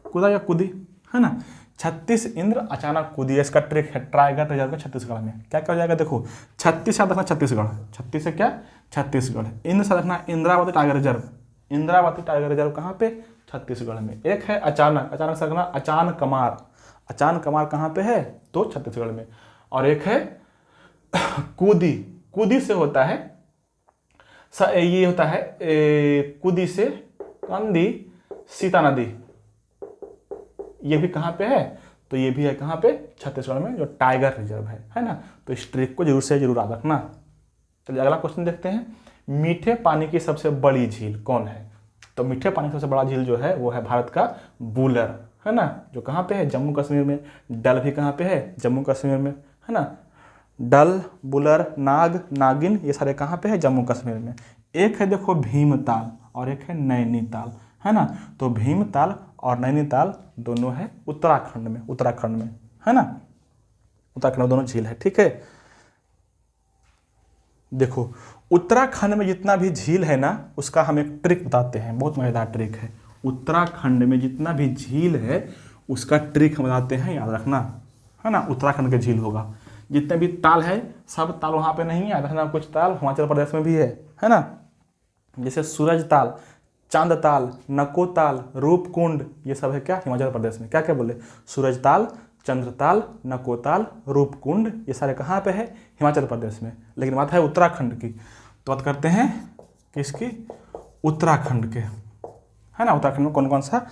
कूदा या कूदी, है ना। 36 इंद्र अचानक कूदी, इसका ट्रिक है टाइगर रिजर्व का छत्तीसगढ़ में। क्या क्या हो जाएगा, देखो 36 से रखना छत्तीसगढ़, 36 से क्या छत्तीसगढ़। इंद्र से रखना इंद्रावती टाइगर रिजर्व कहाँ पे, छत्तीसगढ़ में। एक है अचानक से रखना अचान कमार कहाँ पे है, तो छत्तीसगढ़ में। और एक है कूदी से होता है, ये होता है कूदी से कंदी सीता नदी, ये भी कहाँ पे है, तो ये भी है कहाँ पे, छत्तीसगढ़ में, जो टाइगर रिजर्व है ना। तो इस ट्रिक को जरूर से जरूर याद रखना। चलिए अगला क्वेश्चन देखते हैं। मीठे पानी की सबसे बड़ी झील कौन है? तो मीठे पानी की सबसे बड़ा झील जो है वो है भारत का बुलर, है ना, जो कहाँ पे है? जम्मू कश्मीर में। डल भी कहाँ पे है? जम्मू कश्मीर में, है ना। डल, बुलर, नाग, नागिन, ये सारे कहाँ पे है? जम्मू कश्मीर में। एक है देखो भीमताल और एक है नैनीताल, है ना। तो भीमताल और नैनीताल दोनों है उत्तराखंड में, उत्तराखंड में, है ना। उत्तराखंड में दोनों झील है, ठीक है। देखो उत्तराखंड में जितना भी झील है ना, उसका हम एक ट्रिक बताते हैं, बहुत मजेदार ट्रिक है। उत्तराखंड में जितना भी झील है उसका ट्रिक हम बताते हैं, याद रखना, है ना। उत्तराखंड के झील होगा, जितने भी ताल है सब ताल वहाँ पे नहीं है, याद रखना। कुछ ताल हिमाचल प्रदेश में भी है ना। जैसे सूरज ताल, चांद ताल, नको ताल, रूपकुंड, ये सब है क्या? हिमाचल प्रदेश में। क्या क्या बोले? सूरज ताल, चंद्रताल, नकोताल, रूपकुंड, ये सारे कहाँ पे है? हिमाचल प्रदेश में। लेकिन बात है उत्तराखंड की, तो बात करते हैं किसकी? उत्तराखंड के, है ना। उत्तराखंड में कौन कौन सा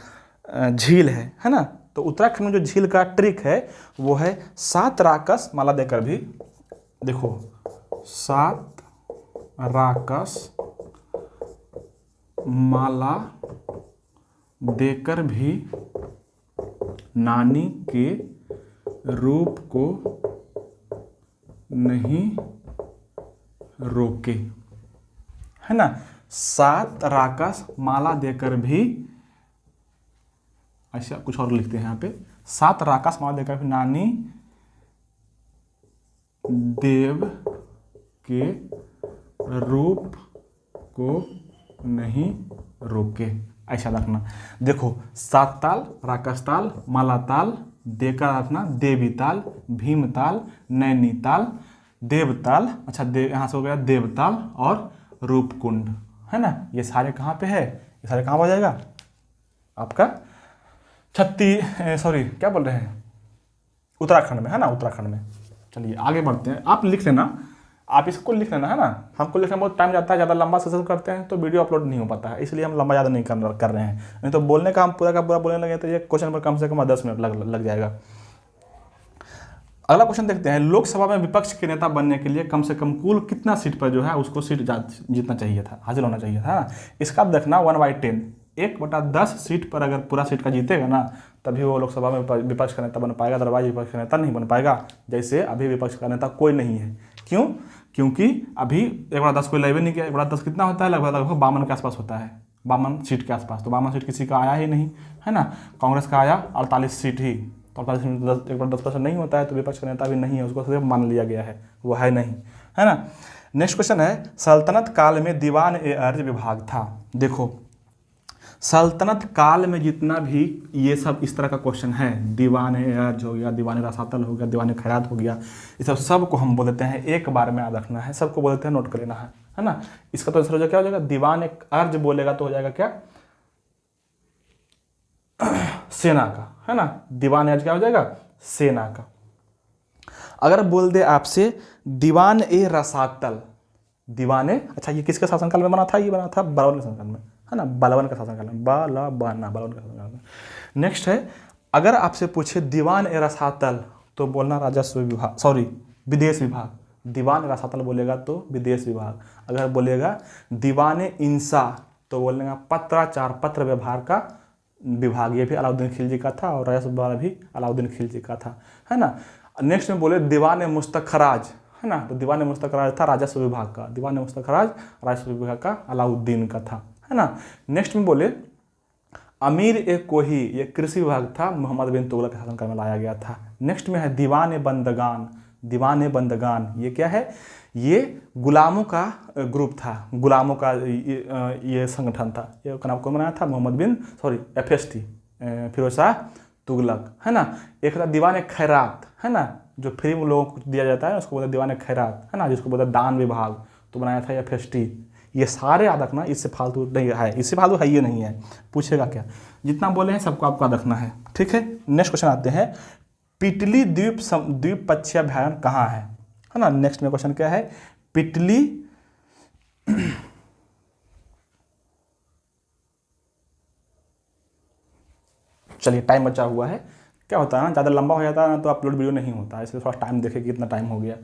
झील है ना। तो उत्तराखंड में जो झील का ट्रिक है वो है 7 राकस माला देकर भी, देखो 7 राकस माला देकर भी नानी के रूप को नहीं रोके, है ना। 7 राकस माला देकर भी, अच्छा कुछ और लिखते हैं यहाँ पे, 7 राकस माला देकर भी नानी देव के रूप को नहीं रोके, ऐसा रखना। देखो 7 ताल, राकस ताल, माला ताल, देकर रखना देवीताल, भीमताल, नैनीताल, देवताल, अच्छा यहाँ से हो गया देवताल और रूपकुंड, है ना। ये सारे कहाँ पे है? ये सारे कहाँ आ जाएगा आपका? क्या बोल रहे हैं? उत्तराखंड में, है ना, उत्तराखंड में। चलिए आगे बढ़ते हैं, आप लिख लेना, आप इसको लिख लेना, है ना। हमको लिखने में बहुत टाइम जाता है, ज़्यादा लंबा सेशन करते हैं तो वीडियो अपलोड नहीं हो पाता है, इसलिए हम लंबा ज़्यादा नहीं कर रहे हैं। नहीं तो बोलने का हम पूरा का पूरा बोलने लगे तो ये क्वेश्चन पर कम से कम 10 मिनट लग जाएगा। अगला क्वेश्चन देखते हैं, लोकसभा में विपक्ष के नेता बनने के लिए कम से कम कुल कितना सीट पर जो है उसको सीट जीतना चाहिए था, हासिल होना चाहिए था। इसका देखना 1/10, 1/10 सीट पर अगर पूरा सीट का जीतेगा ना, तभी वो लोकसभा में विपक्ष का नेता बन पाएगा, अदरवाइज विपक्ष का नेता नहीं बन पाएगा। जैसे अभी विपक्ष का नेता कोई नहीं है, क्यों? क्योंकि अभी 1/10 कोई लेवे नहीं किया। 1/10 कितना होता है? लगभग 52 के आसपास होता है, 52 सीट के आसपास। तो 52 सीट किसी का आया ही नहीं, है ना। कांग्रेस का आया 48 सीट ही, तो 48 सीट 1/10% नहीं होता है, तो विपक्ष का नेता भी नहीं है, उसको सिर्फ मान लिया गया है, वो है नहीं, है ना। नेक्स्ट क्वेश्चन है, सल्तनत काल में दीवान-ए-अर्ज विभाग था। देखो सल्तनत काल में जितना भी ये सब इस तरह का क्वेश्चन है, दीवान-ए-अर्ज हो गया, दीवान-ए-रसातल हो गया, दीवान-ए-खैरात हो गया, ये सब को हम बोल देते हैं, एक बार में याद रखना है, सबको बोल देते हैं, नोट कर लेना है ना। इसका तो आंसर क्या हो जाएगा? दीवान-ए-अर्ज बोलेगा तो हो जाएगा क्या? सेना का, है ना। दीवान-ए-अर्ज क्या हो जाएगा? सेना का। अगर बोल दे आपसे दीवान-ए-रसातल, अच्छा ये किसके शासनकाल में बना था? ये बना था बलवान के शासनकाल में, है ना, बलवान का शासनकाल में, बलवान का शासनकाल में। नेक्स्ट है, अगर आपसे पूछे दीवान-ए-रसातल तो बोलना राजस्व विभाग, विदेश विभाग। दीवान-ए-रसातल बोलेगा तो विदेश विभाग। अगर बोलेगा दीवान-ए-इंसा तो बोलेगा पत्राचार, पत्र व्यवहार का विभाग। ये भी अलाउद्दीन खिलजी का था और राजस्व विभाग भी अलाउद्दीन खिलजी का था, है ना। नेक्स्ट में बोले दीवान-ए-मुस्तखराज, है ना, तो दीवान-ए-मुस्तखराज था राजस्व विभाग का, दीवान-ए-मुस्तखराज राजस्व विभाग का अलाउद्दीन का था, है ना। नेक्स्ट में बोले अमीर-ए-कोही, ये कृषि विभाग था, मोहम्मद बिन तुगलक के शासनकाल में लाया गया था। नेक्स्ट में है दीवान-ए-बंदगान, दीवान-ए-बंदगान ये क्या है? ये गुलामों का ग्रुप था, गुलामों का ये संगठन था। ये का नाम कौन बनाया था? FST, फिरोज शाह तुगलक, है ना। एक था दीवान-ए-खैरात, है ना, जो फ्री में लोगों को दिया जाता है उसको बोलते हैं दीवान-ए-खैरात, है ना, जिसको बोलते हैं दान विभाग, तो बनाया था FST। ये सारे याद रखना, इससे फालतू नहीं है, इससे फालतू है ये नहीं है, पूछेगा क्या? जितना बोले हैं सबको आपको याद रखना है, ठीक है। नेक्स्ट क्वेश्चन आते हैं, पिटली द्वीप पक्षी अभयारण्य कहाँ है ना। नेक्स्ट में क्वेश्चन क्या है? पिटली चलिए टाइम बचा हुआ है, क्या होता है ना, ज़्यादा लंबा हो जाता है ना तो अपलोड वीडियो नहीं होता है, इसलिए थोड़ा टाइम देखिए कितना टाइम हो गया।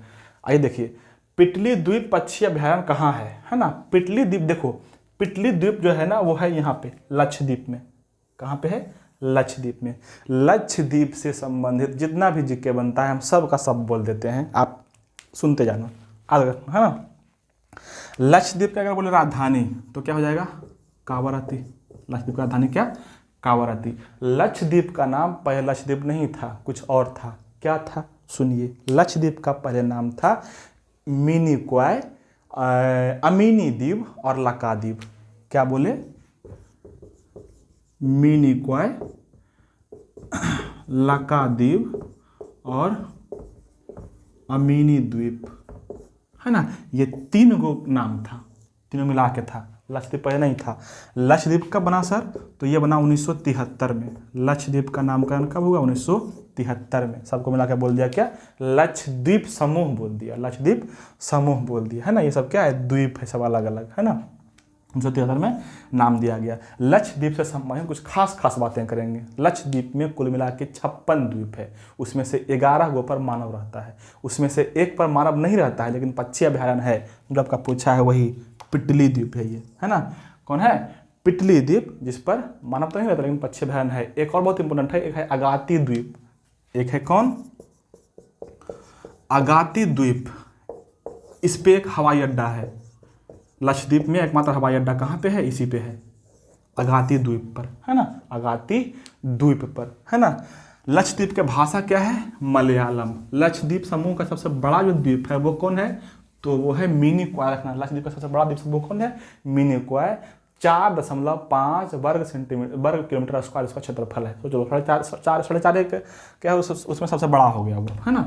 आइए देखिए, पिटली द्वीप पक्षी अभयारण्य कहाँ है ना। पिटली द्वीप, देखो पिटली द्वीप जो है ना वो है यहाँ पे लक्षद्वीप में। कहाँ पे है? लक्षद्वीप में। लक्षद्वीप से संबंधित जितना भी जीके बनता है हम सब का सब बोल देते हैं, आप सुनते जाना, है ना। लक्षद्वीप का अगर बोले राजधानी तो क्या हो जाएगा? कावारती। लक्षद्वीप का राजधानी क्या? कावारती। लक्षद्वीप का नाम पहले लक्षद्वीप नहीं था, कुछ और था। क्या था? सुनिए, लक्षद्वीप का पहले नाम था मिनिकॉय, अमीनी द्वीप और लकाद्वीप। क्या बोले? मिनिकॉय, लकाद्वीप और अमीनी द्वीप, है ना। ये तीन गो नाम था, तीनों मिला के था। लक्षद्वीप पहले नहीं था। लक्षद्वीप कब बना सर? तो ये बना 1973 में। लक्षद्वीप का नामकरण कब हुआ? 1973 में। सबको मिला के बोल दिया क्या? लक्षद्वीप समूह बोल दिया। लक्षद्वीप समूह बोल दिया, है ना। ये सब क्या है? द्वीप है, सब अलग अलग, है ना। 1973 में नाम दिया गया। लक्षद्वीप से संबंधित कुछ खास खास बातें करेंगे। लक्षद्वीप में कुल मिला के 56 द्वीप है, उसमें से 11 गो पर मानव रहता है, उसमें से एक पर मानव नहीं रहता है लेकिन पक्षी अभयारण्य है। जो आपका पूछा है वही पिटली द्वीप है ये, है ना। कौन है? पिटली द्वीप, जिस पर मानव तो नहीं रहता लेकिन पक्षी अभयारण्य है। एक और बहुत इंपॉर्टेंट है, एक है अगाती द्वीप। एक है कौन? अगाती द्वीप। इस पे एक हवाई अड्डा है। लक्षद्वीप में एकमात्र हवाई अड्डा कहाँ पे है? इसी पे है, अगाती द्वीप पर, है ना। अगाती द्वीप पर, है ना। लक्षद्वीप की भाषा क्या है? मलयालम। लक्षद्वीप समूह का सबसे बड़ा जो द्वीप है वो कौन है? तो वो है मिनिकॉय। रखना, लक्षद्वीप का सबसे बड़ा द्वीप वो कौन है? मिनिकॉय। 4.5 वर्ग किलोमीटर स्क्वायर इसका क्षेत्रफल है। तो चलो 4.5 क्या है उसमें सबसे बड़ा हो गया वो, है ना।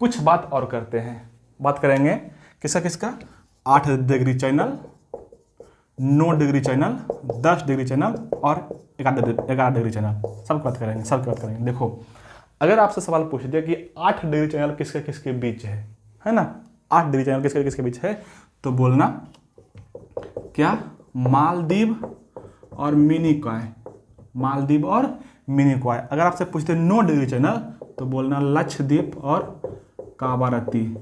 कुछ बात और करते हैं, बात करेंगे किसका किसका? 8 degree channel, 9 degree channel, 10 degree channel और 11 डिग्री चैनल। सब बात करेंगे, सब बात करेंगे। देखो, अगर आपसे सवाल पूछ दिया कि 8 डिग्री चैनल किसके किसके बीच है ना। 8 डिग्री चैनल किसके किसके बीच है, तो बोलना क्या? मालदीव और मिनिकॉय। मालदीव और मिनिकॉय। अगर आपसे पूछते 9 डिग्री चैनल तो बोलना लक्षद्वीप और कावारती।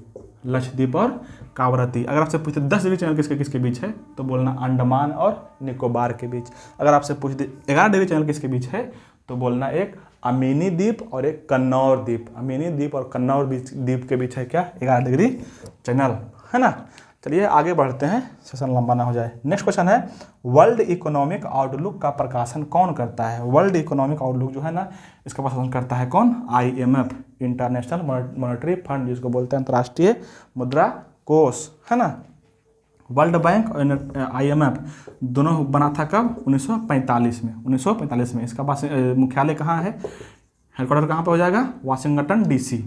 लक्षद्वीप और कावारती। अगर आपसे पूछते 10 डिग्री चैनल किसके किसके बीच है तो बोलना अंडमान और निकोबार के बीच। अगर आपसे पूछते 11 डिग्री चैनल किसके बीच है तो बोलना एक अमीनी द्वीप और एक कन्नौर द्वीप। अमीनी द्वीप और कन्नौर द्वीप के बीच है क्या? 11 डिग्री चैनल, है ना। चलिए आगे बढ़ते हैं, सेशन लंबा ना हो जाए। नेक्स्ट क्वेश्चन है, वर्ल्ड इकोनॉमिक आउटलुक का प्रकाशन कौन करता है? वर्ल्ड इकोनॉमिक आउटलुक जो है ना, इसका प्रकाशन करता है कौन? IMF, इंटरनेशनल मॉनेटरी फंड, जिसको बोलते हैं अंतर्राष्ट्रीय मुद्रा कोष, है ना। वर्ल्ड बैंक और IMF दोनों बना था कब? 1945 में। 1945 में। इसका मुख्यालय कहाँ है? हेडक्वार्टर कहाँ पे हो जाएगा? वाशिंगटन DC,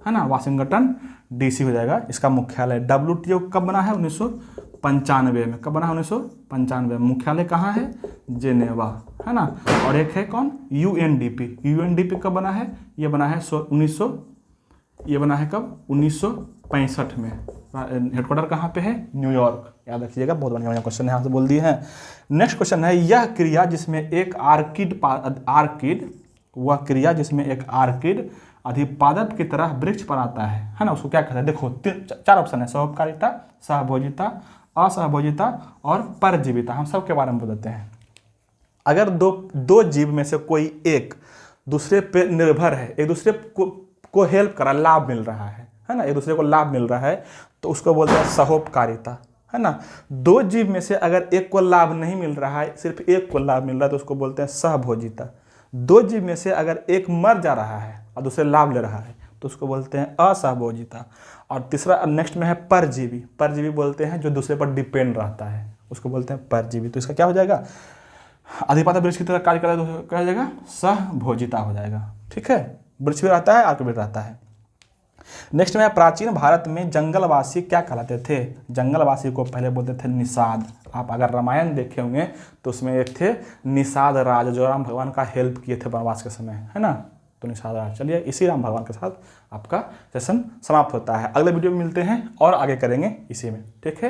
है ना। वाशिंगटन DC हो जाएगा इसका मुख्यालय। WTO कब बना है? 1995 में। कब बना है? 1995 में। मुख्यालय कहाँ है? जेनेवा, है ना। और एक है कौन? UNDP। UNDP कब बना है? ये बना है ये बना है कब? 1965 में। हेडक्वार्टर कहाँ पे है? न्यूयॉर्क। याद रखिएगा, बहुत बढ़िया क्वेश्चन है, यहाँ से बोल दिए हैं। नेक्स्ट क्वेश्चन है, यह क्रिया जिसमें एक वह क्रिया जिसमें एक आर्किड अधिपादप की तरह वृक्ष पर आता है ना, उसको क्या कहते हैं? देखो 4 ऑप्शन है, सहोपकारिता, सहभोजिता, असहभोजिता और परजीविता। हम सब के बारे में बताते हैं। अगर दो जीव में से कोई एक दूसरे पे निर्भर है, एक दूसरे को हेल्प कर रहा, लाभ मिल रहा है ना, एक दूसरे को लाभ मिल रहा है तो उसको बोलते हैं सहोपकारिता, है ना। 2 जीव में से अगर एक को लाभ नहीं मिल रहा है, सिर्फ एक को लाभ मिल रहा है तो उसको बोलते हैं सहभोजिता। 2 जीव में से अगर एक मर जा रहा है और दूसरे लाभ ले रहा है तो उसको बोलते हैं असहभोजिता। और तीसरा नेक्स्ट में है परजीवी। परजीवी बोलते हैं जो दूसरे पर डिपेंड रहता है, उसको बोलते हैं परजीवी। तो इसका क्या हो जाएगा? अधिपादप वृक्ष की तरह कार्य करता है तो क्या हो जाएगा? सहभोजिता हो जाएगा। ठीक है, वृक्ष भी रहता है, आर्किड भी रहता है। नेक्स्ट में प्राचीन भारत में जंगलवासी क्या कहलाते थे? जंगलवासी को पहले बोलते थे निषाद। आप अगर रामायण देखे होंगे तो उसमें एक थे निषाद राज, जो राम भगवान का हेल्प किए थे वनवास के समय, है ना। तो निषाद राज। चलिए इसी राम भगवान के साथ आपका सेशन समाप्त होता है। अगले वीडियो में मिलते हैं और आगे करेंगे इसी में। ठीक है।